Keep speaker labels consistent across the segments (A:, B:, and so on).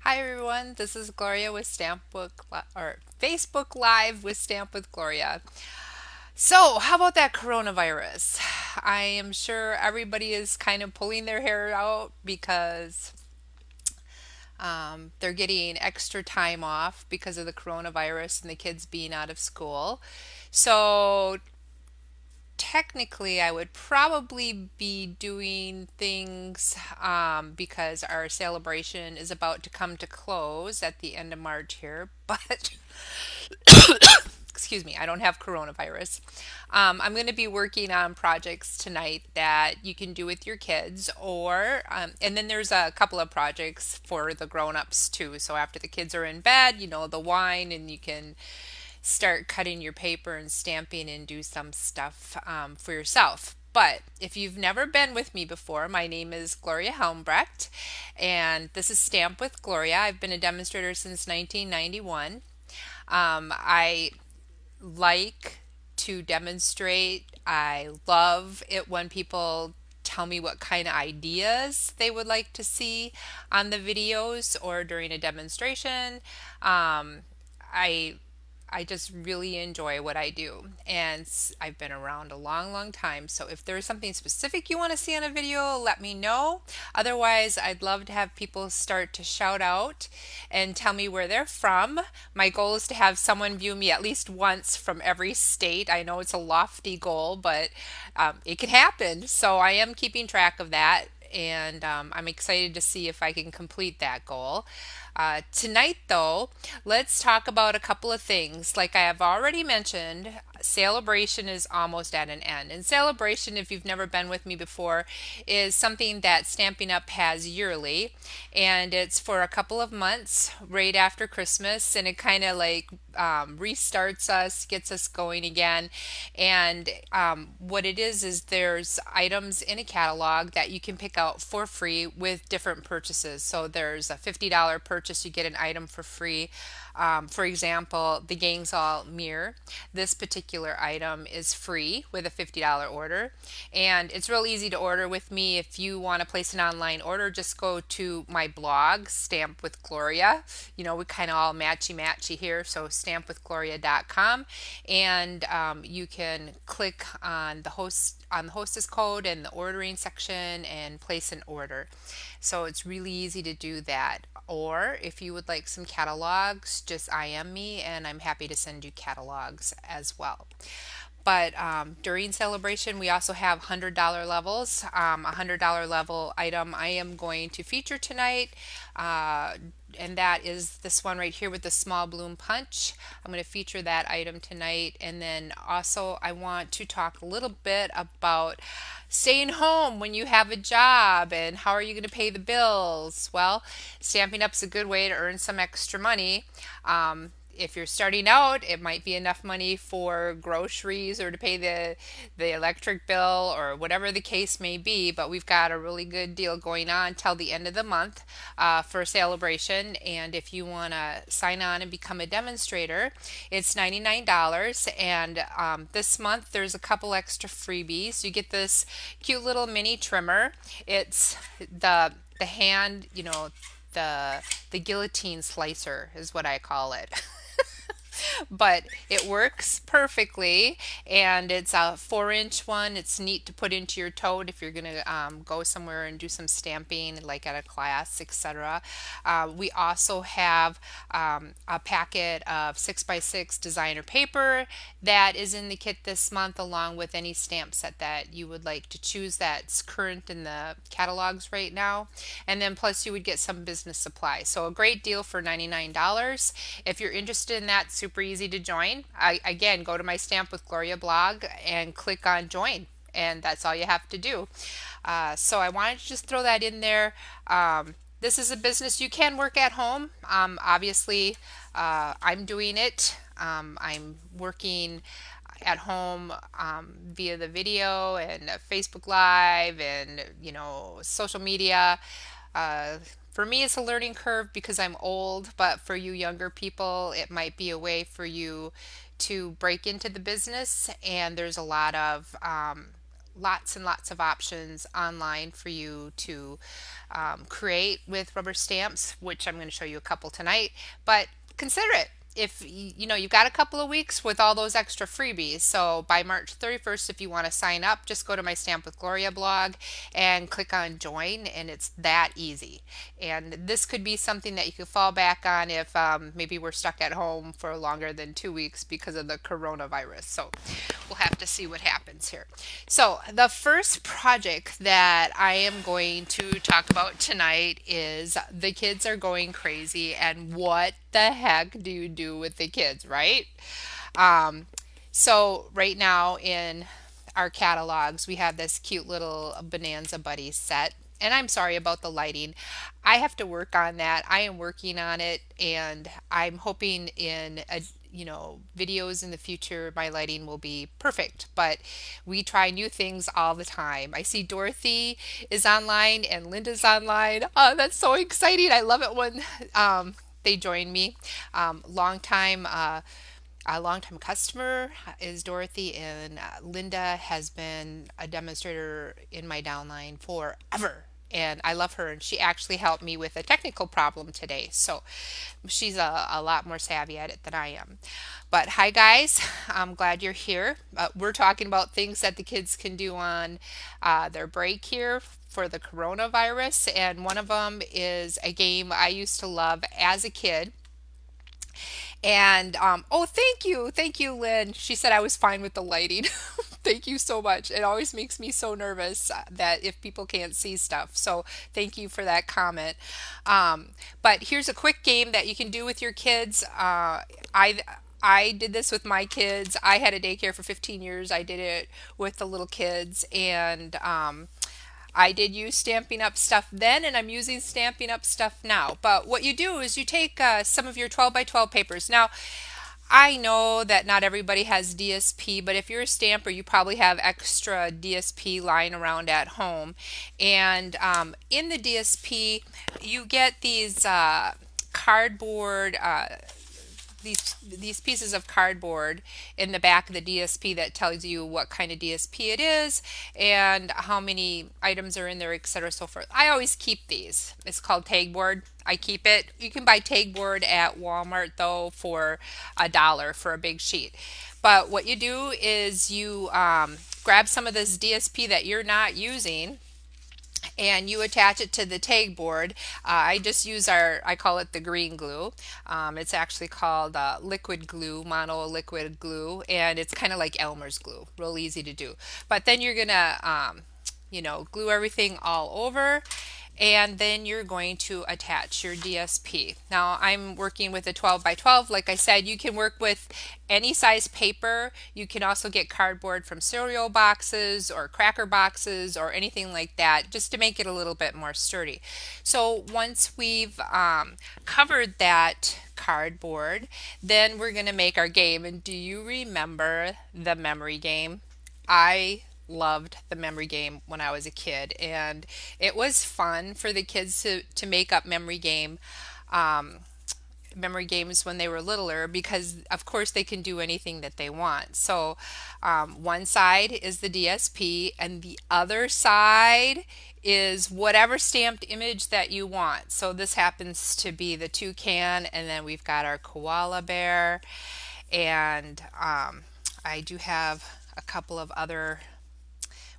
A: Hi everyone, this is Gloria with or Facebook Live with Stamp with Gloria. So, how about that coronavirus? I am sure everybody is kind of pulling their hair out because they're getting extra time off because of the coronavirus and the kids being out of school. So, technically, I would probably be doing things because our celebration is about to come to close at the end of March here. But excuse me, I don't have coronavirus. I'm going to be working on projects tonight that you can do with your kids, and then there's a couple of projects for the grown-ups too. So after the kids are in bed, the wine, and you can start cutting your paper and stamping and do some stuff for yourself. But if you've never been with me before, my name is Gloria Helmbrecht, and this is Stamp with Gloria. I've been a demonstrator since 1991. I like to demonstrate. I love it when people tell me what kind of ideas they would like to see on the videos or during a demonstration. I I just really enjoy what I do. And I've been around a long, long time. So if there's something specific you want to see on a video, let me know. Otherwise, I'd love to have people start to shout out and tell me where they're from. My goal is to have someone view me at least once from every state. I know it's a lofty goal, but it can happen. So I am keeping track of that. And I'm excited to see if I can complete that goal. Tonight, though, let's talk about a couple of things. Like I have already mentioned, celebration is almost at an end. And celebration, if you've never been with me before, is something that Stamping Up has yearly. And it's for a couple of months right after Christmas. And it kind of like restarts us, gets us going again. And what it is there's items in a catalog that you can pick out for free with different purchases. So there's a $50 purchase, you get an item for free. For example, the Gangsall mirror. This particular item is free with a $50 order. And it's real easy to order with me. If you want to place an online order, just go to my blog, Stamp with Gloria. We kind of all matchy here, so stampwithgloria.com. And you can click on the hostess code and the ordering section and place an order. So it's really easy to do that. Or if you would like some catalogs, just IM me and I'm happy to send you catalogs as well. But during celebration, we also have $100 levels. A $100 level item I am going to feature tonight, and that is this one right here with the small bloom punch. I'm going to feature that item tonight. And then also, I want to talk a little bit about staying home when you have a job and how are you going to pay the bills. Well, Stamping Up's a good way to earn some extra money. If you're starting out, it might be enough money for groceries or to pay the electric bill or whatever the case may be. But we've got a really good deal going on till the end of the month for celebration. And if you want to sign on and become a demonstrator, it's $99. And this month there's a couple extra freebies. You get this cute little mini trimmer. It's the hand, the guillotine slicer is what I call it. But it works perfectly, and it's a 4-inch one. It's neat to put into your tote if you're going to go somewhere and do some stamping like at a class, etc. We also have a packet of 6x6 designer paper that is in the kit this month, along with any stamp set that you would like to choose that's current in the catalogs right now. And then plus you would get some business supplies, so a great deal for $99. If you're interested in that, super easy to join. Again, go to my Stamp with Gloria blog and click on join, and that's all you have to do. So I wanted to just throw that in there. This is a business you can work at home. Obviously, I'm doing it. I'm working at home via the video and Facebook Live and social media. For me, it's a learning curve because I'm old, but for you younger people, it might be a way for you to break into the business. And there's a lot of lots and lots of options online for you to create with rubber stamps, which I'm going to show you a couple tonight. But consider it. If you know you've got a couple of weeks with all those extra freebies, so by March 31st, if you want to sign up, just go to my Stamp with Gloria blog and click on join, and it's that easy. And this could be something that you could fall back on if maybe we're stuck at home for longer than 2 weeks because of the coronavirus. So we'll have to see what happens here. So the first project that I am going to talk about tonight is the kids are going crazy, and what the heck do you do with the kids, right? Um, so right now in our catalogs, we have this cute little Bonanza Buddies set. And I'm sorry about the lighting. I have to work on that. I am working on it, and I'm hoping in videos in the future my lighting will be perfect. But we try new things all the time. I see Dorothy is online and Linda's online. Oh, that's so exciting. I love it when they join me. Um, long time a longtime customer is Dorothy, and Linda has been a demonstrator in my downline forever. And I love her, and she actually helped me with a technical problem today. So she's a lot more savvy at it than I am. But hi, guys. I'm glad you're here. We're talking about things that the kids can do on their break here for the coronavirus. And one of them is a game I used to love as a kid. And oh, thank you, Lynn. She said I was fine with the lighting. Thank you so much. It always makes me so nervous that if people can't see stuff. So thank you for that comment. But here's a quick game that you can do with your kids. I did this with my kids. I had a daycare for 15 years. I did it with the little kids, and I did use Stampin' Up! Stuff then, and I'm using Stampin' Up! Stuff now. But what you do is you take some of your 12 by 12 papers. Now, I know that not everybody has DSP, but if you're a stamper, you probably have extra DSP lying around at home. And in the DSP, you get these cardboard these pieces of cardboard in the back of the DSP that tells you what kind of DSP it is and how many items are in there, etc. So forth. I always keep these. It's called tag board. I keep it. You can buy tag board at Walmart though for $1 for a big sheet. But what you do is you grab some of this DSP that you're not using, and you attach it to the tag board. I just use I call it the green glue. It's actually called liquid glue, mono liquid glue, and it's kind of like Elmer's glue, real easy to do. But then you're gonna, glue everything all over, and then you're going to attach your DSP. Now I'm working with a 12 by 12. Like I said, you can work with any size paper. You can also get cardboard from cereal boxes or cracker boxes or anything like that, just to make it a little bit more sturdy. So once we've covered that cardboard, then we're going to make our game. And do you remember the memory game? I loved the memory game when I was a kid, and it was fun for the kids to make up memory games when they were littler, because of course they can do anything that they want. So one side is the DSP, and the other side is whatever stamped image that you want. So this happens to be the toucan, and then we've got our koala bear, and I do have a couple of other.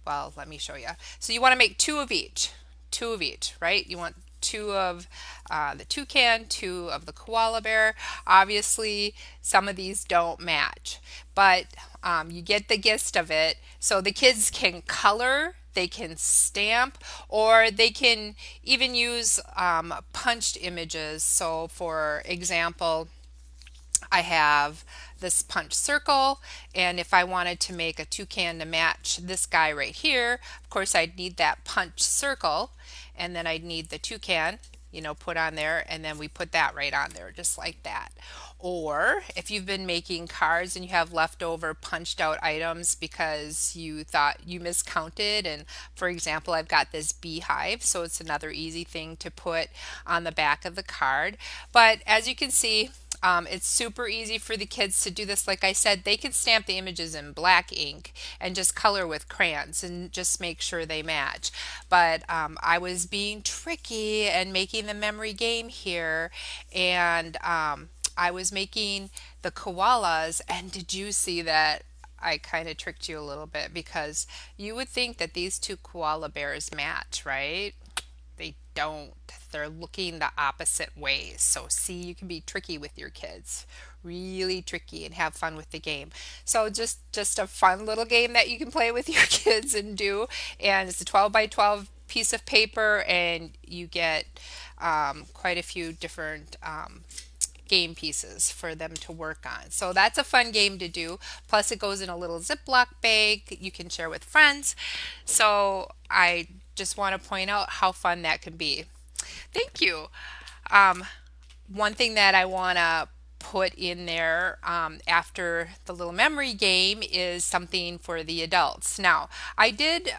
A: Well, let me show you. So you want to make two of each, right? You want two of the toucan, two of the koala bear. Obviously, some of these don't match, but you get the gist of it. So the kids can color, they can stamp, or they can even use punched images. So for example, I have this punch circle, and if I wanted to make a toucan to match this guy right here, of course I'd need that punch circle, and then I'd need the toucan, put on there, and then we put that right on there just like that. Or if you've been making cards and you have leftover punched out items because you thought you miscounted, and for example I've got this beehive, so it's another easy thing to put on the back of the card. But as you can see, It's super easy for the kids to do this. Like I said, they can stamp the images in black ink and just color with crayons and just make sure they match. But I was being tricky and making the memory game here, and I was making the koalas. And did you see that? I kind of tricked you a little bit because you would think that these two koala bears match, right? They don't. They're looking the opposite ways. So see, you can be tricky with your kids. Really tricky and have fun with the game. So just a fun little game that you can play with your kids and do. And it's a 12 by 12 piece of paper and you get quite a few different game pieces for them to work on. So that's a fun game to do. Plus, it goes in a little Ziploc bag you can share with friends. So I just want to point out how fun that can be. Thank you. Um, One thing that I want to put in there after the little memory game is something for the adults. Now, I did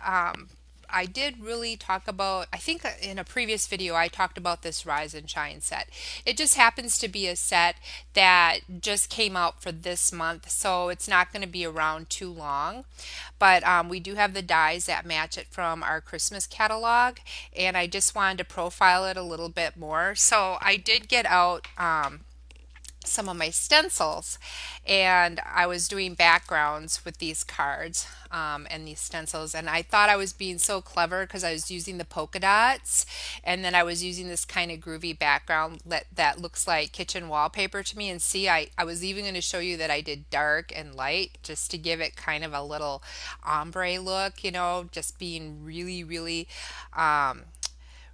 A: really talk about, I think in a previous video, I talked about this Rise and Shine set. It just happens to be a set that just came out for this month, so it's not going to be around too long. But we do have the dies that match it from our Christmas catalog, and I just wanted to profile it a little bit more. So I did get out some of my stencils and I was doing backgrounds with these cards and these stencils, and I thought I was being so clever because I was using the polka dots and then I was using this kind of groovy background that looks like kitchen wallpaper to me. And see, I was even going to show you that I did dark and light just to give it kind of a little ombre look, just being um,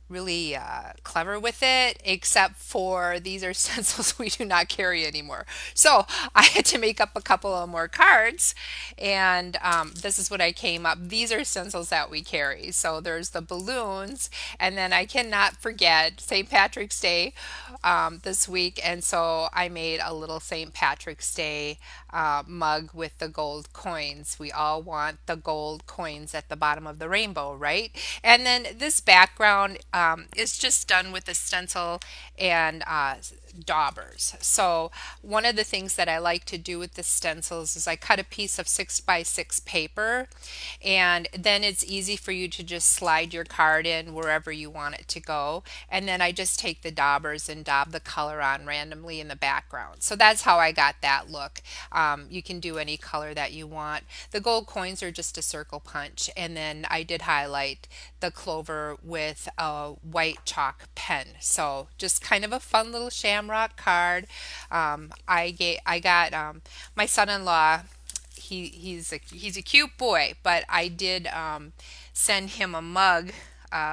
A: really clever with it, except for these are stencils we do not carry anymore. So I had to make up a couple of more cards, and this is what I came up. These are stencils that we carry. So there's the balloons, and then I cannot forget St. Patrick's Day this week, and so I made a little St. Patrick's Day mug with the gold coins. We all want the gold coins at the bottom of the rainbow, right? And then this background is just done with a stencil and daubers. So one of the things that I like to do with the stencils is I cut a piece of 6 by 6 paper, and then it's easy for you to just slide your card in wherever you want it to go. And then I just take the daubers and daub the color on randomly in the background. So that's how I got that look. You can do any color that you want. The gold coins are just a circle punch, and then I did highlight the clover with a white chalk pen. So just kind of a fun little shamrock card. I got my son-in-law. He's a cute boy, but I did send him a mug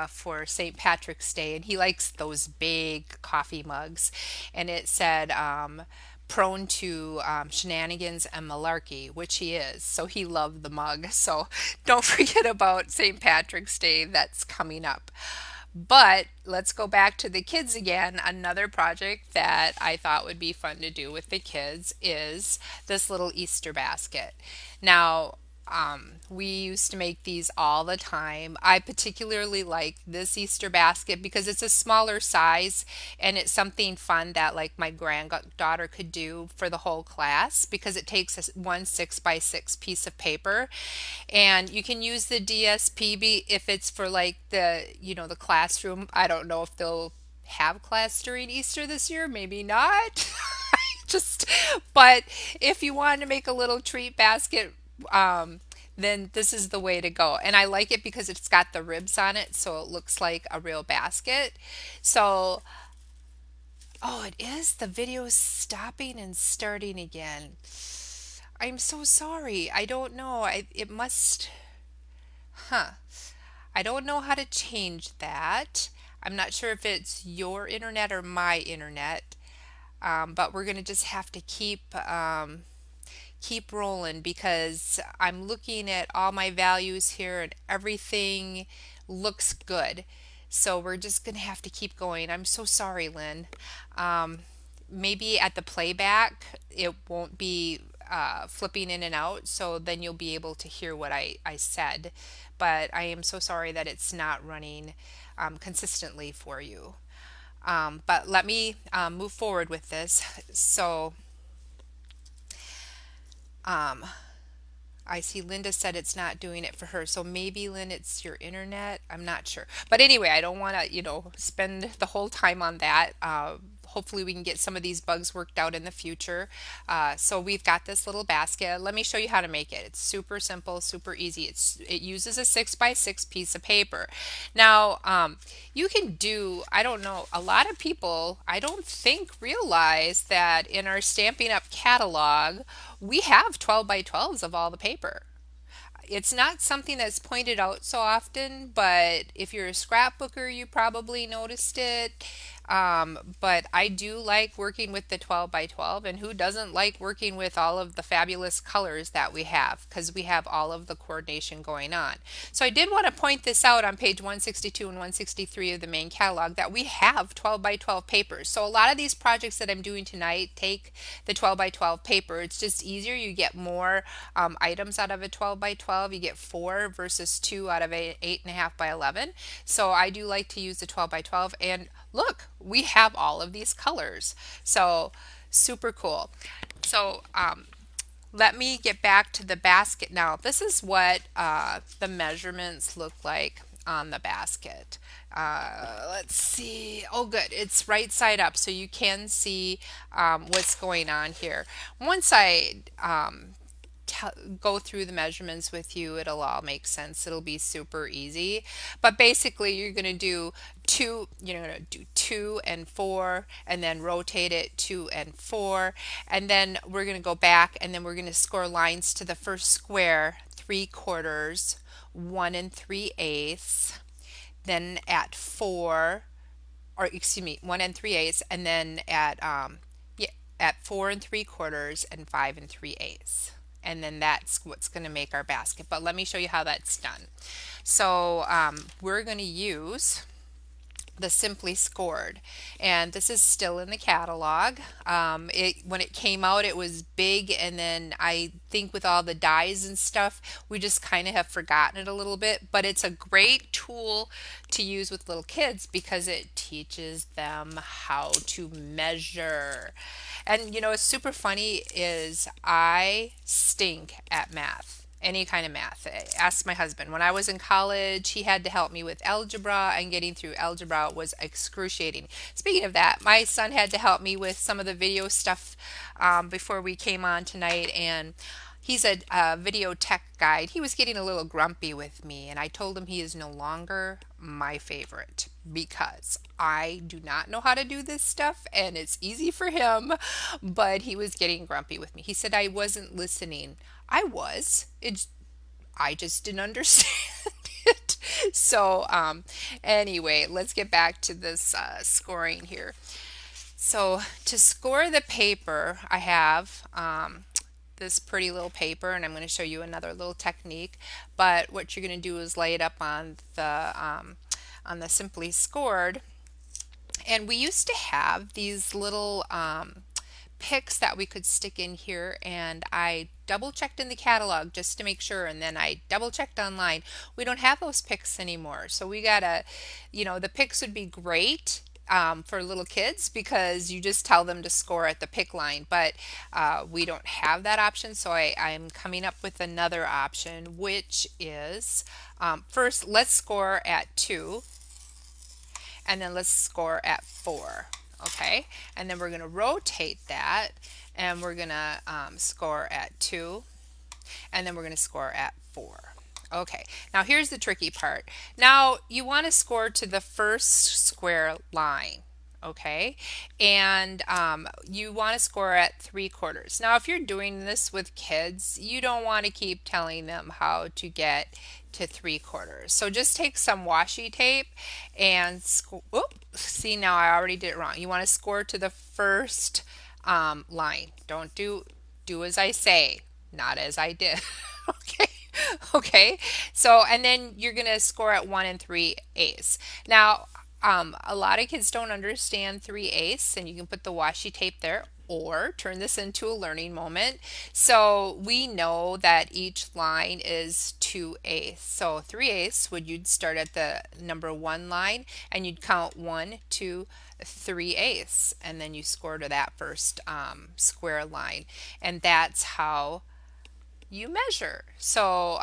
A: for St. Patrick's Day, and he likes those big coffee mugs, and it said prone to shenanigans and malarkey, which he is. So he loved the mug. So don't forget about St. Patrick's Day that's coming up. But let's go back to the kids again. Another project that I thought would be fun to do with the kids is this little Easter basket. Now, we used to make these all the time. I particularly like this Easter basket because it's a smaller size and it's something fun that like my granddaughter could do for the whole class because it takes one 6 by 6 piece of paper, and you can use the DSP if it's for like the classroom. I don't know if they'll have class during Easter this year, maybe not. Just, but if you wanted to make a little treat basket, then this is the way to go. And I like it because it's got the ribs on it, so it looks like a real basket. So, oh, it is. The video is stopping and starting again. I'm so sorry. I don't know. It must, huh. I don't know how to change that. I'm not sure if it's your internet or my internet, but we're going to just have to keep rolling because I'm looking at all my values here and everything looks good. So we're just going to have to keep going. I'm so sorry, Lynn. Um, Maybe at the playback, it won't be flipping in and out, so then you'll be able to hear what I said. But I am so sorry that it's not running consistently for you. But let me move forward with this. So um, I see Linda said it's not doing it for her. So maybe, Lynn, it's your internet. I'm not sure. But anyway, I don't want to, spend the whole time on that. Hopefully, we can get some of these bugs worked out in the future. So we've got this little basket. Let me show you how to make it. It's super simple, super easy. It uses a 6 by 6 piece of paper. Now, you can do, I don't know, a lot of people, I don't think, realize that in our Stamping Up catalog, we have 12 by 12s of all the paper. It's not something that's pointed out so often, but if you're a scrapbooker, you probably noticed it. But I do like working with the 12 by 12, and who doesn't like working with all of the fabulous colors that we have because we have all of the coordination going on. So I did want to point this out on page 162 and 163 of the main catalog that we have 12 by 12 papers. So a lot of these projects that I'm doing tonight take the 12 by 12 paper. It's just easier. You get more items out of a 12 by 12. You get 4 versus 2 out of a 8.5 by 11. So I do like to use the 12 by 12. And look, we have all of these colors. So super cool. So let me get back to the basket now. This is what the measurements look like on the basket. Let's see. Oh, good. It's right side up, so you can see what's going on here. Once I go through the measurements with you, it'll all make sense. It'll be super easy. But basically, you're going to do 2 and 4, and then rotate it 2 and 4, and then we're going to go back, and then we're going to score lines to the first square, 3/4, 1 3/8, then at 4, or excuse me, 1 3/8, and then yeah, at 4 3/4 and 5 3/8. And then that's what's going to make our basket. But let me show you how that's done. So we're going to use the Simply Scored, and this is still in the catalog. When it came out, it was big, and then I think with all the dies and stuff, we just kind of have forgotten it a little bit. But it's a great tool to use with little kids because it teaches them how to measure. And what's super funny is I stink at math, any kind of math. Ask my husband. When I was in college, he had to help me with algebra, and getting through algebra was excruciating. Speaking of that, my son had to help me with some of the video stuff before we came on tonight, and he's a video tech guide. He was getting a little grumpy with me, and I told him he is no longer my favorite because I do not know how to do this stuff, and it's easy for him, but he was getting grumpy with me. He said I wasn't listening. I was. I just didn't understand it. So anyway, let's get back to this scoring here. So to score the paper, I have this pretty little paper, and I'm going to show you another little technique. But what you're going to do is lay it up on the Simply Scored, and we used to have these little picks that we could stick in here, and I double checked in the catalog just to make sure, and then I double checked online. We don't have those picks anymore, so we gotta, the picks would be great for little kids because you just tell them to score at the pick line, but we don't have that option, so I'm coming up with another option, which is first let's score at 2, and then let's score at 4. Okay, and then we're going to rotate that, and we're going to score at 2, and then we're going to score at 4. Okay, now here's the tricky part. Now you want to score to the first square line. Okay, and you want to score at 3/4. Now if you're doing this with kids, you don't want to keep telling them how to get to 3/4. So just take some washi tape and see, now I already did it wrong. You want to score to the first line. Don't do as I say, not as I did. Okay. Okay. So and then you're gonna score at 1 3/8. Now a lot of kids don't understand 3/8, and you can put the washi tape there or turn this into a learning moment. So we know that each line is 2/8. So 3/8 would, you'd start at the number 1 line, and you'd count 1, 2, 3/8, and then you score to that first square line, and that's how you measure. So,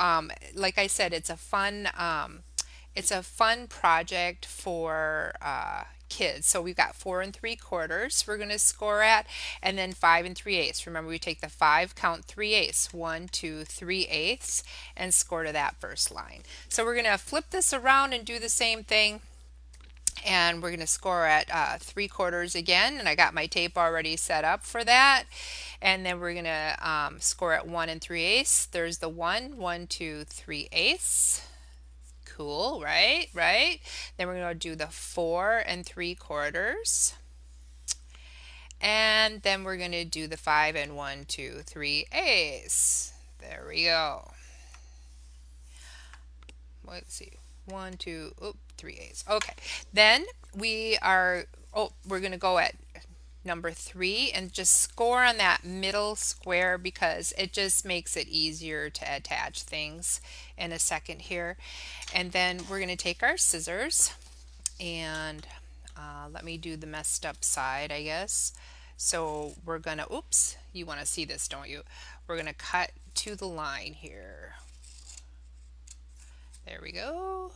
A: like I said, it's a fun project for kids. So we've got 4 3/4 we're going to score at, and then 5 3/8. Remember, we take the five, count 3/8, 1 2 3/8, and score to that first line. So we're going to flip this around and do the same thing, and we're going to score at 3/4 again, and I got my tape already set up for that. And then we're going to score at 1 3/8. There's the 1 1 2 3/8. Cool, right. Then we're going to do the 4 3/4, and then we're going to do the 5 1 2 3/8. There we go. Let's see, 1 2 3/8. Okay, then we're going to go at number 3 and just score on that middle square, because it just makes it easier to attach things in a second here. And then we're going to take our scissors, and let me do the messed up side, I guess. So we're going to, oops, you want to see this, don't you? We're going to cut to the line here. There we go.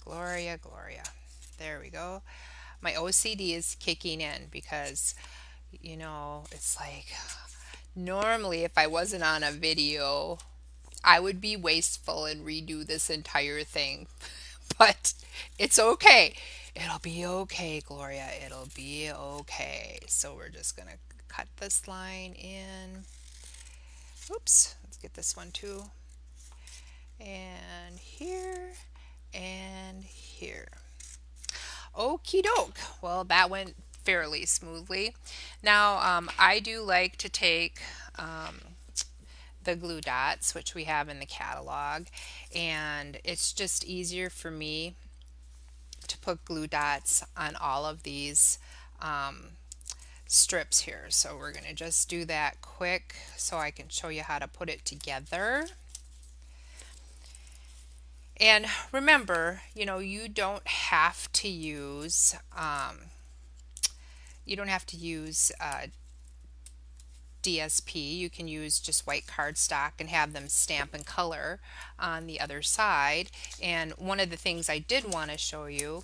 A: Gloria, Gloria. There we go. My OCD is kicking in because, it's like normally if I wasn't on a video, I would be wasteful and redo this entire thing. But it's okay. It'll be okay, Gloria. It'll be okay. So we're just going to cut this line in. Oops. Let's get this one too. And here and here. Okie doke. Well, that went fairly smoothly. Now, I do like to take the glue dots, which we have in the catalog, and it's just easier for me to put glue dots on all of these strips here. So we're going to just do that quick so I can show you how to put it together. And remember, you don't have to use DSP. You can use just white cardstock and have them stamp and color on the other side. And one of the things I did want to show you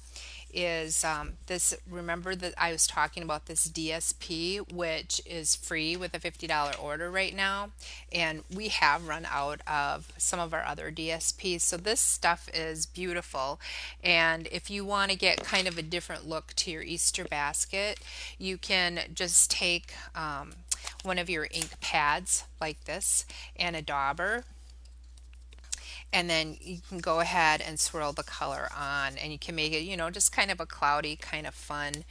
A: is this. Remember that I was talking about this DSP, which is free with a $50 order right now, and we have run out of some of our other DSPs. So this stuff is beautiful, and if you want to get kind of a different look to your Easter basket, you can just take one of your ink pads like this and a dauber, and then you can go ahead and swirl the color on, and you can make it, just kind of a cloudy, kind of fun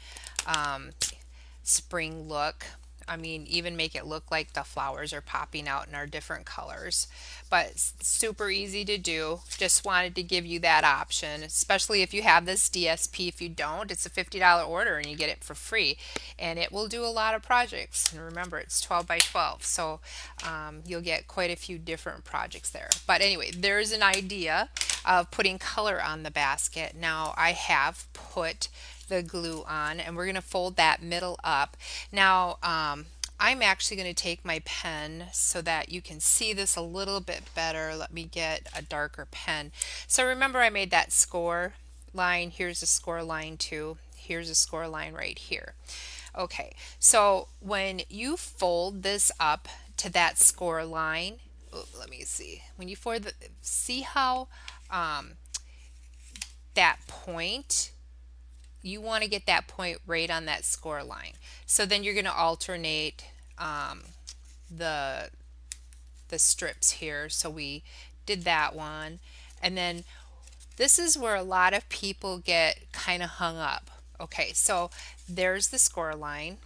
A: spring look. I mean, even make it look like the flowers are popping out in our different colors. But super easy to do. Just wanted to give you that option, especially if you have this DSP. If you don't, it's a $50 order and you get it for free. And it will do a lot of projects. And remember, it's 12 by 12. So you'll get quite a few different projects there. But anyway, there's an idea of putting color on the basket. Now I have put the glue on, and we're going to fold that middle up. Now I'm actually going to take my pen so that you can see this a little bit better. Let me get a darker pen. So remember, I made that score line. Here's a score line too. Here's a score line right here. Okay, so when you fold this up to that score line, let me see. When you see how that point, you want to get that point right on that score line. So then you're going to alternate the strips here. So we did that one, and then this is where a lot of people get kind of hung up. Okay, so there's the score line.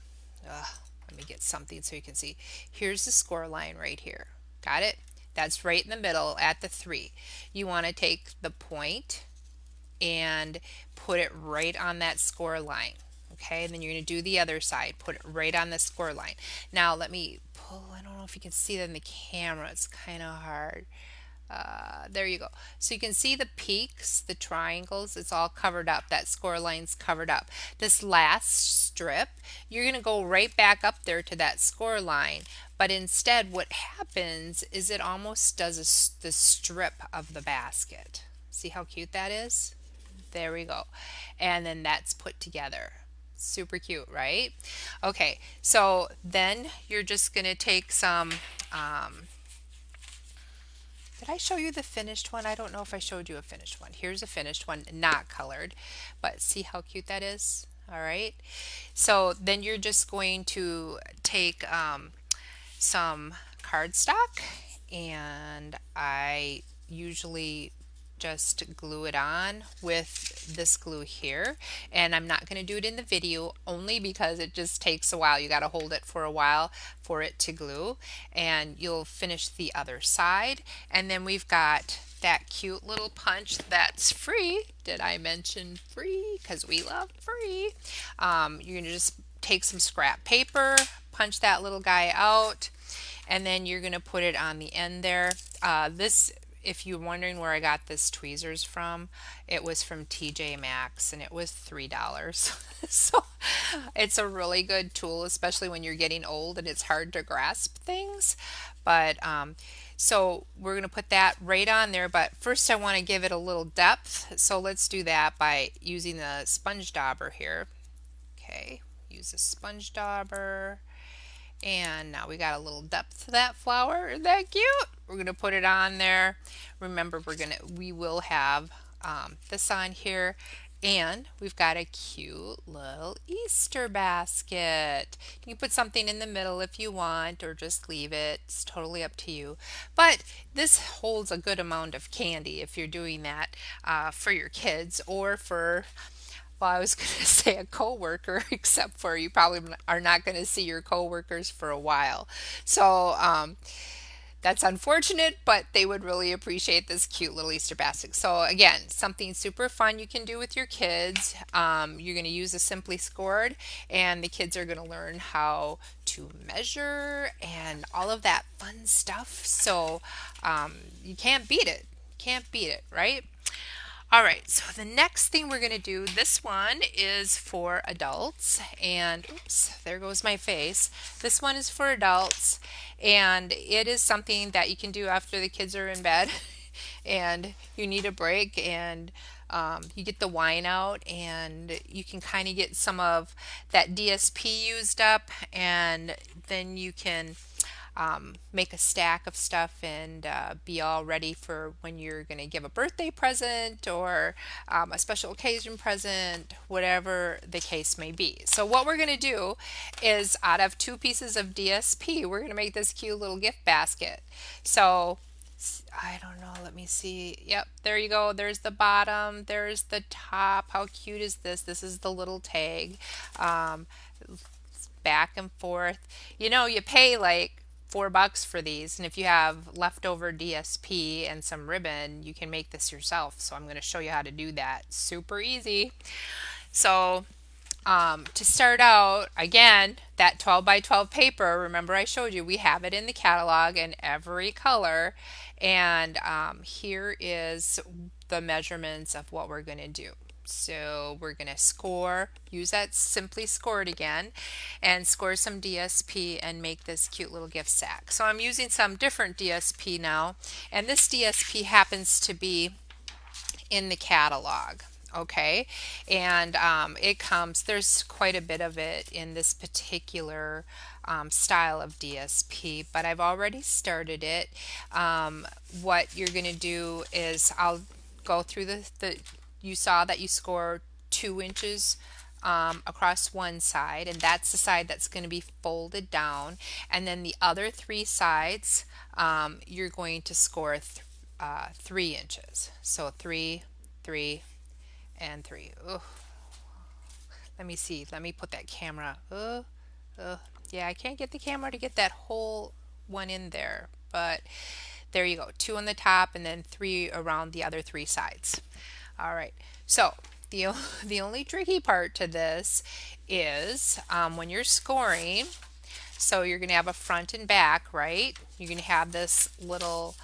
A: Let me get something so you can see. Here's the score line right here. Got it? That's right in the middle at the 3. You want to take the point and put it right on that score line. Okay, and then you're going to do the other side, put it right on the score line. Now let me pull, I don't know if you can see that in the camera, it's kind of hard. There you go. So you can see the peaks, the triangles, it's all covered up. That score line's covered up. This last strip, you're going to go right back up there to that score line. But instead, what happens is it almost does the strip of the basket. See how cute that is? There we go. And then that's put together. Super cute, right? Okay, so then you're just going to take some did I show you the finished one? I don't know if I showed you a finished one. Here's a finished one, not colored, but see how cute that is? All right. So then you're just going to take some cardstock, and I usually just glue it on with this glue here, and I'm not going to do it in the video only because it just takes a while. You got to hold it for a while for it to glue, and you'll finish the other side. And then we've got that cute little punch that's free. Did I mention free? Because we love free. You're going to just take some scrap paper, punch that little guy out, and then you're going to put it on the end there. If you're wondering where I got this tweezers from, it was from TJ Maxx, and it was $3. So it's a really good tool, especially when you're getting old and it's hard to grasp things. But so we're going to put that right on there, but first I want to give it a little depth. So let's do that by using the sponge dauber here. Okay, use a sponge dauber. And now we got a little depth to that flower. Isn't that cute? We're going to put it on there. Remember, we will have this on here. And we've got a cute little Easter basket. You can put something in the middle if you want, or just leave it. It's totally up to you. But this holds a good amount of candy if you're doing that for your kids, or for, well, I was going to say a coworker, except for you probably are not going to see your coworkers for a while. So that's unfortunate, but they would really appreciate this cute little Easter basket. So again, something super fun you can do with your kids. You're going to use a Simply Scored, and the kids are going to learn how to measure and all of that fun stuff. So you can't beat it. Can't beat it, right? All right, so the next thing we're going to do, this one is for adults, and oops, there goes my face. This one is for adults, and it is something that you can do after the kids are in bed and you need a break, and you get the wine out, and you can kind of get some of that DSP used up, and then you can make a stack of stuff and be all ready for when you're going to give a birthday present, or a special occasion present, whatever the case may be. So what we're going to do is, out of 2 pieces of DSP, we're going to make this cute little gift basket. So I don't know, let me see. Yep, there you go. There's the bottom, there's the top. How cute is this? This is the little tag. Back and forth. You know, you pay like $4 for these, and if you have leftover DSP and some ribbon, you can make this yourself. So I'm going to show you how to do that. Super easy. So to start out, again, that 12 by 12 paper, remember I showed you, we have it in the catalog in every color. And here is the measurements of what we're going to do. So we're going to score, use that Simply Scored again, and score some DSP and make this cute little gift sack. So I'm using some different DSP now, and this DSP happens to be in the catalog. Okay, and there's quite a bit of it in this particular style of DSP, but I've already started it. What you're going to do is, I'll go through you saw that you score 2 inches across one side, and that's the side that's going to be folded down, and then the other 3 sides you're going to score 3 inches. So 3, 3, and 3. Ugh. Let me see. Let me put that camera. Yeah, I can't get the camera to get that whole one in there, but there you go. 2 on the top, and then 3 around the other 3 sides. All right. So the only tricky part to this is when you're scoring. So you're going to have a front and back, right? You're going to have this little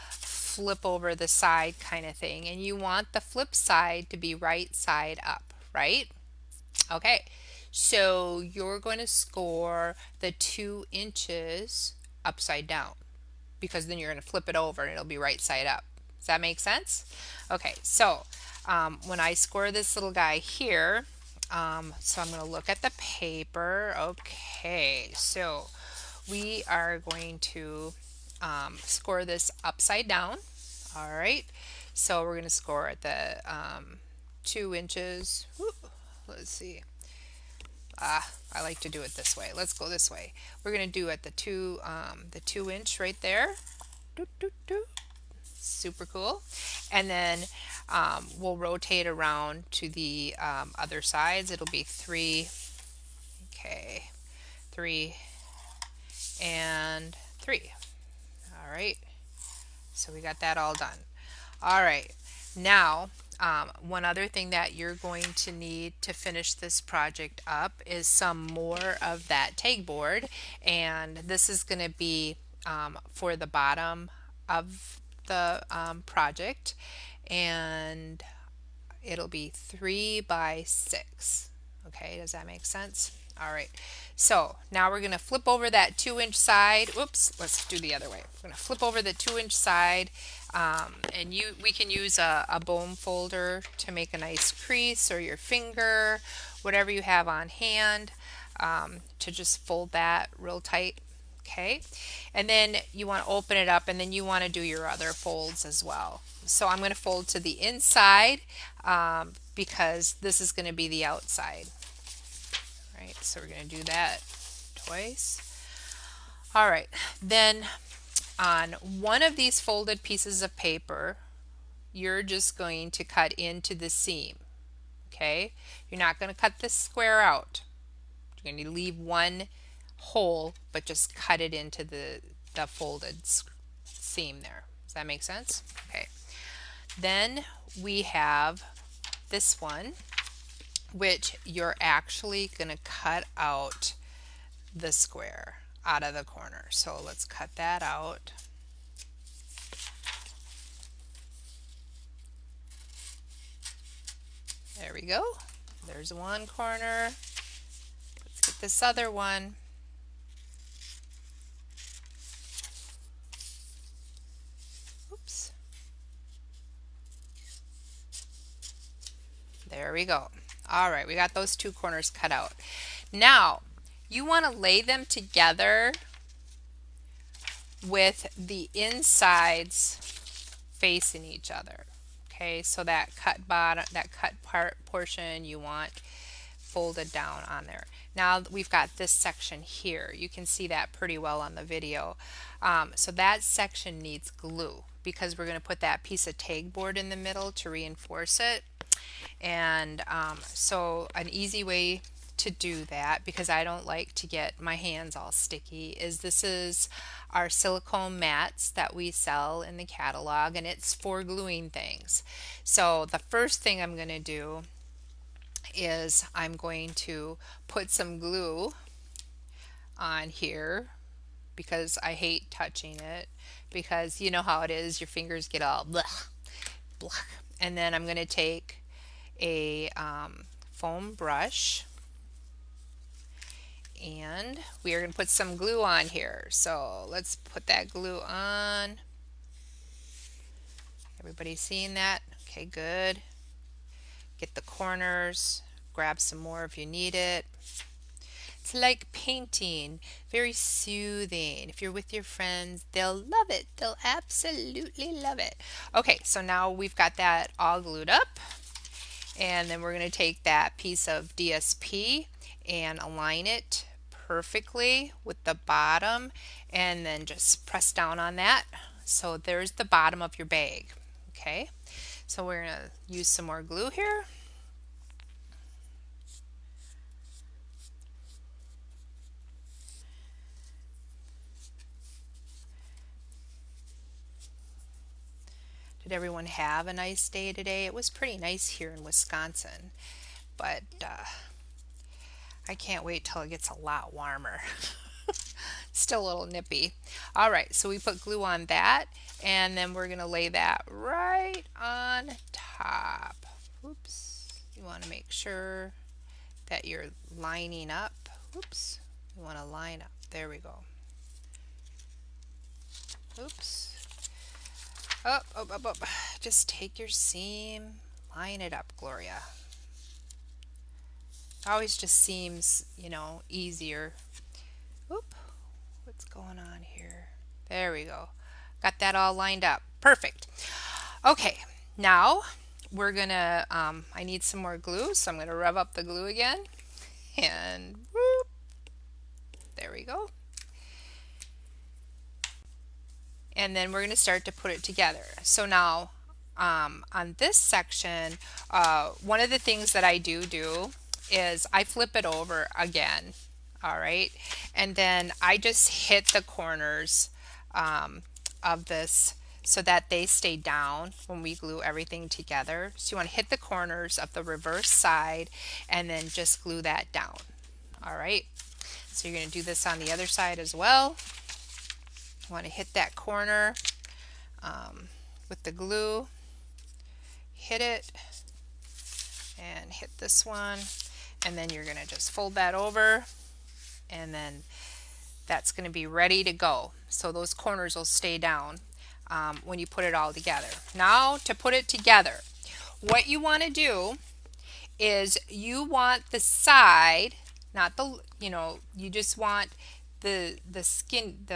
A: flip over the side kind of thing. And you want the flip side to be right side up, right? Okay, so you're going to score the 2 inches upside down because then you're going to flip it over and it'll be right side up. Does that make sense? Okay, so when I score this little guy here, so I'm going to look at the paper. Okay, so we are going to score this upside down. All right, so we're going to score at the 2 inches. Let's see. I like to do it this way. Let's go this way. We're going to do at the 2 inch right there. Doot, doot, doot. Super cool. And then we'll rotate around to the other sides. It'll be 3. Okay, 3 and 3. All right. So we got that all done. All right. Now, one other thing that you're going to need to finish this project up is some more of that tag board, and this is going to be for the bottom of the project, and it'll be 3 by 6. Okay, does that make sense? All right, so now we're going to flip over that 2-inch side. Oops, let's do the other way. We're going to flip over the 2-inch side, and we can use a bone folder to make a nice crease, or your finger, whatever you have on hand, to just fold that real tight. Okay, and then you want to open it up, and then you want to do your other folds as well. So I'm going to fold to the inside because this is going to be the outside. Right, so we're going to do that twice. All right, then on one of these folded pieces of paper, you're just going to cut into the seam. Okay, you're not going to cut this square out. You're going to leave one hole, but just cut it into the folded seam there. Does that make sense? Okay. Then we have this one, which you're actually going to cut out the square out of the corner. So let's cut that out. There we go. There's one corner. Let's get this other one. Oops. There we go. All right, we got those 2 corners cut out. Now, you want to lay them together with the insides facing each other. Okay, so that cut bottom, that cut portion you want folded down on there. Now we've got this section here. You can see that pretty well on the video. So that section needs glue because we're going to put that piece of tag board in the middle to reinforce it. And so an easy way to do that, because I don't like to get my hands all sticky, is this is our silicone mats that we sell in the catalog, and it's for gluing things. So the first thing I'm going to do is I'm going to put some glue on here because I hate touching it, because you know how it is, your fingers get all blech, blech. And then I'm going to take a foam brush, and we are going to put some glue on here. So let's put that glue on. Everybody seeing that? Okay, good. Get the corners, grab some more if you need it. It's like painting, very soothing. If you're with your friends, they'll love it. They'll absolutely love it. Okay, so now we've got that all glued up. And then we're going to take that piece of DSP and align it perfectly with the bottom, and then just press down on that. So there's the bottom of your bag. Okay, so we're going to use some more glue here. Did everyone have a nice day today? It was pretty nice here in Wisconsin, but I can't wait till it gets a lot warmer. Still a little nippy. All right, so we put glue on that, and then we're going to lay that right on top. Oops. You want to make sure that you're lining up. Oops. You want to line up. There we go. Oops. Up, up, up, up. Just take your seam, line it up, Gloria. Always just seems, easier. Oop. What's going on here? There we go. Got that all lined up. Perfect. Okay, now we're gonna, I need some more glue, so I'm gonna rev up the glue again. And whoop, there we go. And then we're gonna start to put it together. So now, on this section, one of the things that I do is I flip it over again. All right, and then I just hit the corners of this so that they stay down when we glue everything together. So you want to hit the corners of the reverse side and then just glue that down. All right, so you're going to do this on the other side as well. You want to hit that corner with the glue, hit it, and hit this one, and then you're going to just fold that over, and then that's going to be ready to go. So those corners will stay down when you put it all together. Now to put it together, what you want to do is you want the side, not the, you just want the skin,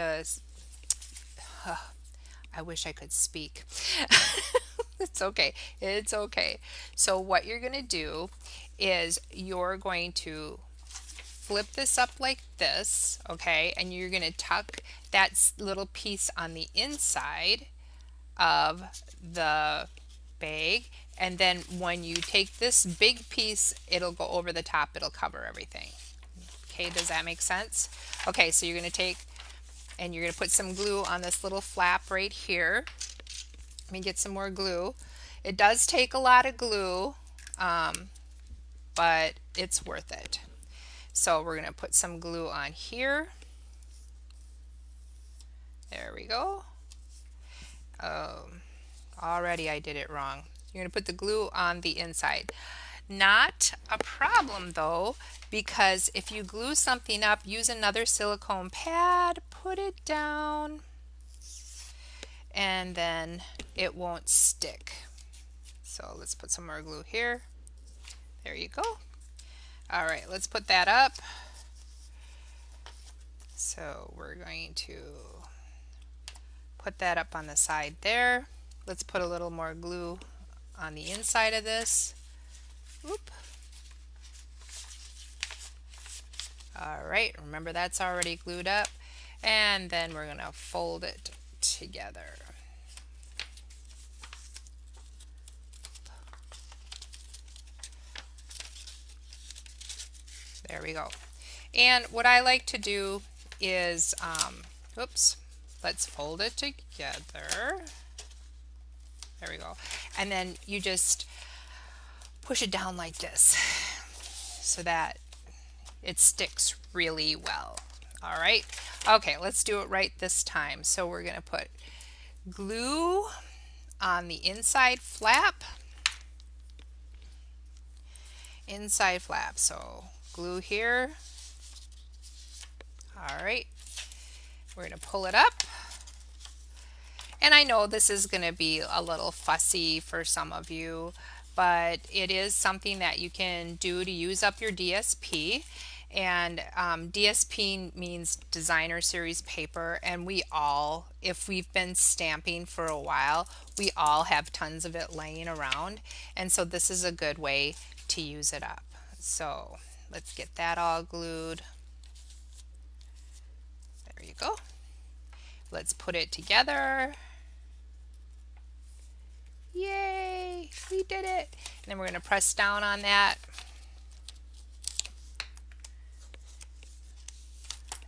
A: I wish I could speak. It's okay. It's okay. So what you're going to do is you're going to flip this up like this, okay, and you're going to tuck that little piece on the inside of the bag, and then when you take this big piece, it'll go over the top, it'll cover everything. Okay, does that make sense? Okay, so you're going to take and you're going to put some glue on this little flap right here. Let me get some more glue. It does take a lot of glue, but it's worth it. So we're going to put some glue on here. There we go. Already I did it wrong. You're going to put the glue on the inside. Not a problem though, because if you glue something up, use another silicone pad, put it down, and then it won't stick. So let's put some more glue here. There you go. All right, let's put that up. So we're going to put that up on the side there. Let's put a little more glue on the inside of this. Oop. All right, remember that's already glued up. And then we're going to fold it together. There we go. And what I like to do is, oops, let's fold it together. There we go. And then you just push it down like this so that it sticks really well. All right. Okay, let's do it right this time. So we're going to put glue on the inside flap. Inside flap. So glue here. All right. We're going to pull it up. And I know this is going to be a little fussy for some of you, but it is something that you can do to use up your DSP. And DSP means designer series paper, and we all, if we've been stamping for a while, we all have tons of it laying around, and so this is a good way to use it up. So let's get that all glued. There you go. Let's put it together. Yay, we did it. And then we're going to press down on that.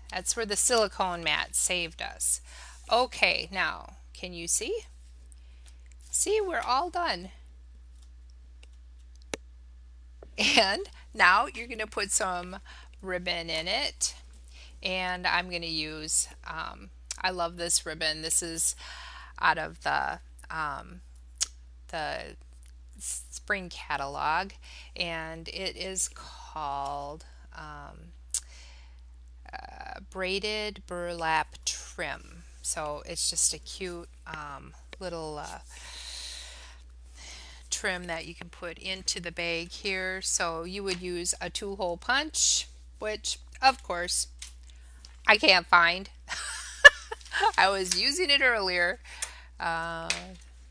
A: That's where the silicone mat saved us. Okay, now, can you see? See, we're all done. And now you're going to put some ribbon in it. And I'm going to use, I love this ribbon. This is out of the spring catalog, and it is called braided burlap trim. So it's just a cute little trim that you can put into the bag here. So you would use a 2-hole punch, which of course I can't find. I was using it earlier. Uh,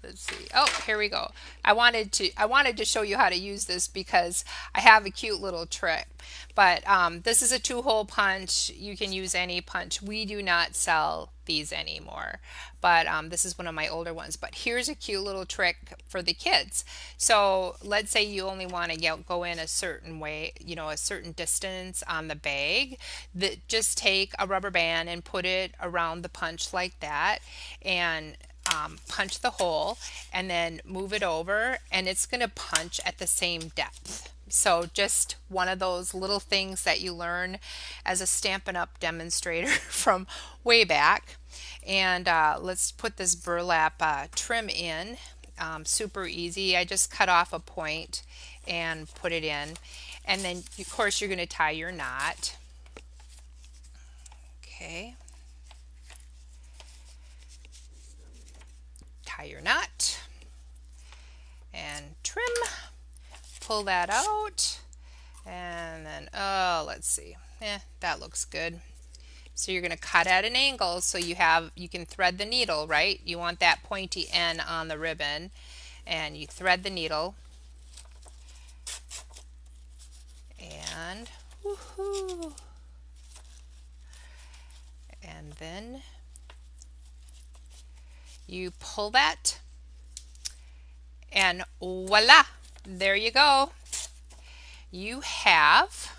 A: let's see. Oh, here we go. I wanted to show you how to use this because I have a cute little trick. But this is a 2-hole punch. You can use any punch. We do not sell these anymore, but this is one of my older ones. But here's a cute little trick for the kids. So let's say you only want to go in a certain way, a certain distance on the bag. That just take a rubber band and put it around the punch like that, and punch the hole, and then move it over, and it's going to punch at the same depth. So just one of those little things that you learn as a Stampin' Up! Demonstrator from way back. And let's put this burlap trim in. Super easy. I just cut off a point and put it in. And then, of course, you're going to tie your knot. Okay. Tie your knot and trim. Pull that out, and then, oh, let's see. That looks good. So you're going to cut at an angle so you can thread the needle, right? You want that pointy end on the ribbon, and you thread the needle, and woohoo, and then you pull that, and voila, there you go. You have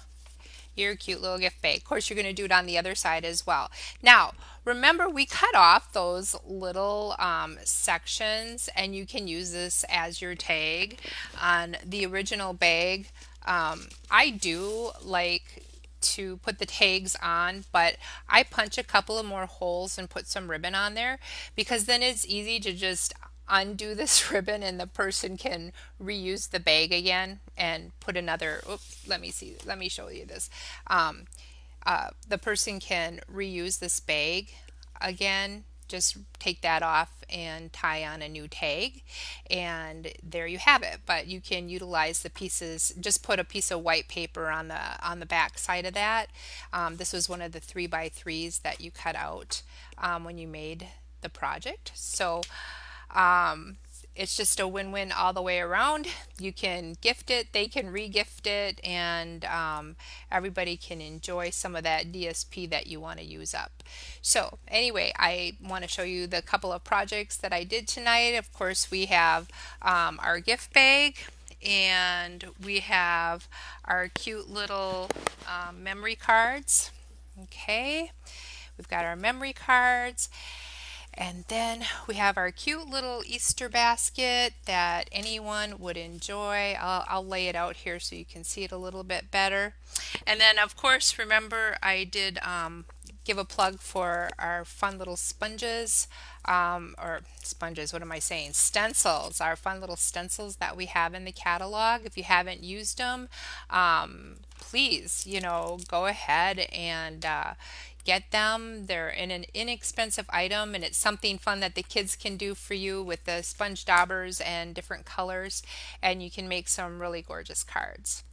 A: your cute little gift bag. Of course, you're going to do it on the other side as well. Now, remember, we cut off those little sections, and you can use this as your tag on the original bag. I do like to put the tags on, but I punch a couple of more holes and put some ribbon on there, because then it's easy to just undo this ribbon and the person can reuse the bag again and put another, oops, let me show you this. The person can reuse this bag again. Just take that off and tie on a new tag, and there you have it. But you can utilize the pieces. Just put a piece of white paper on the back side of that. This was one of the 3x3s that you cut out when you made the project. So it's just a win-win all the way around. You can gift it, they can re-gift it, and everybody can enjoy some of that DSP that you want to use up. So anyway, I want to show you the couple of projects that I did tonight. Of course, we have our gift bag, and we have our cute little memory cards. Okay, we've got our memory cards. And then we have our cute little Easter basket that anyone would enjoy. I'll lay it out here so you can see it a little bit better. And then, of course, remember I did give a plug for our fun little sponges, or sponges, what am I saying? Stencils, our fun little stencils that we have in the catalog. If you haven't used them, please, go ahead and get them. They're in an inexpensive item, and it's something fun that the kids can do for you with the sponge daubers and different colors, and you can make some really gorgeous cards.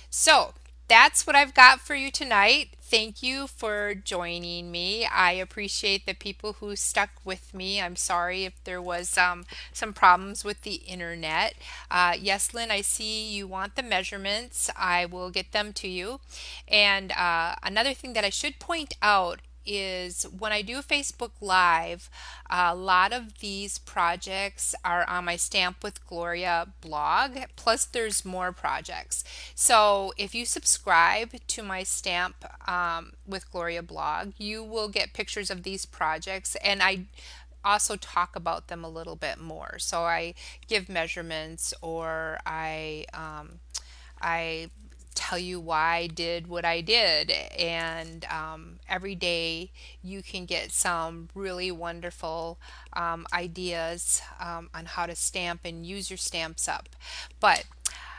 A: So that's what I've got for you tonight. Thank you for joining me. I appreciate the people who stuck with me. I'm sorry if there was some problems with the internet. Yes, Lynn, I see you want the measurements. I will get them to you. And another thing that I should point out is when I do Facebook Live, a lot of these projects are on my Stamp with Gloria blog, plus there's more projects. So if you subscribe to my Stamp with Gloria blog, you will get pictures of these projects, and I also talk about them a little bit more. So I give measurements, or I tell you why I did what I did. And every day you can get some really wonderful ideas on how to stamp and use your stamps up. But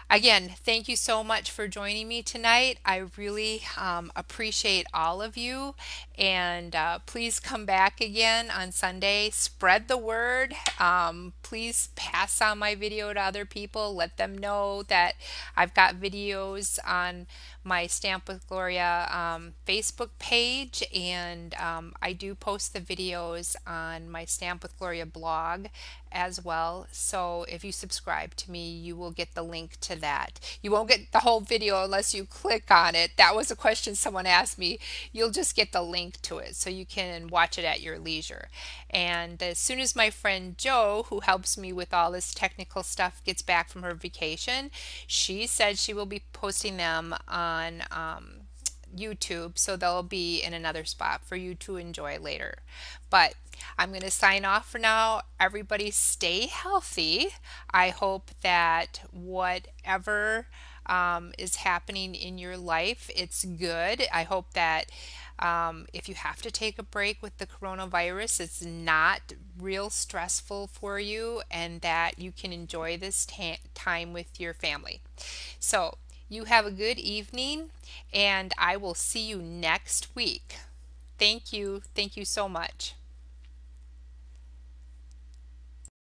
A: again, thank you so much for joining me tonight. I really appreciate all of you. And please come back again on Sunday. Spread the word. Please pass on my video to other people. Let them know that I've got videos on my Stamp with Gloria Facebook page, and I do post the videos on my Stamp with Gloria blog as well. So if you subscribe to me, you will get the link to that. You won't get the whole video unless you click on it. That was a question someone asked me. You'll just get the link to it so you can watch it at your leisure. And as soon as my friend Jo, who helps me with all this technical stuff, gets back from her vacation, she said she will be posting them on YouTube, so they'll be in another spot for you to enjoy later. But I'm going to sign off for now. Everybody stay healthy. I hope that whatever is happening in your life, it's good. I hope that if you have to take a break with the coronavirus, it's not real stressful for you and that you can enjoy this time with your family. So, you have a good evening, and I will see you next week. Thank you. Thank you so much.